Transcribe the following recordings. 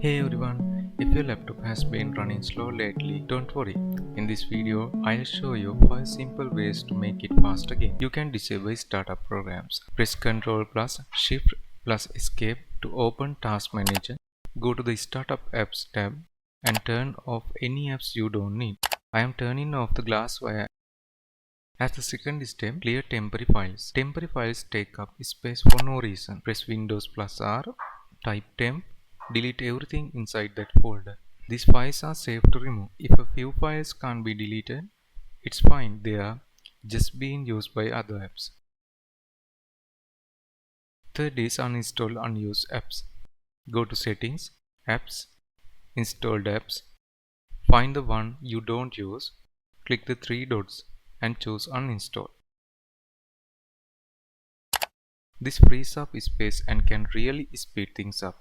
Hey everyone, if your laptop has been running slow lately, don't worry. In this video, I'll show you 5 simple ways to make it fast again. You can disable startup programs. Press Ctrl plus Shift plus Escape to open Task Manager. Go to the Startup Apps tab and turn off any apps you don't need. I am turning off the Glasswire. As the second step, clear temporary files. Temporary files take up space for no reason. Press Windows plus R, type temp, delete everything inside that folder. These files are safe to remove. If a few files can't be deleted, it's fine, they are just being used by other apps. Third is uninstall unused apps. Go to Settings, Apps, Installed Apps. Find the one you don't use, click the 3 dots and choose Uninstall. This frees up space and can really speed things up.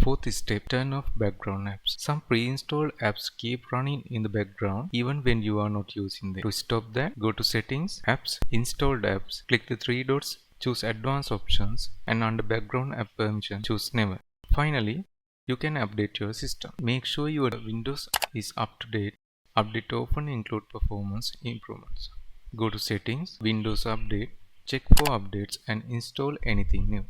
Fourth step, turn off background apps. Some pre-installed apps keep running in the background even when you are not using them. To stop that, go to Settings, Apps, Installed Apps, click the 3 dots, choose Advanced Options, and under Background App Permission, choose Never. Finally, you can update your system. Make sure your Windows is up to date. Update often include performance improvements. Go to Settings, Windows Update, check for updates and install anything new.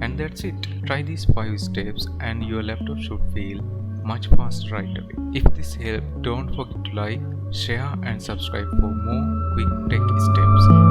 And that's it. Try these 5 steps and your laptop should feel much faster right away. If this helped, don't forget to like, share and subscribe for more quick tech steps.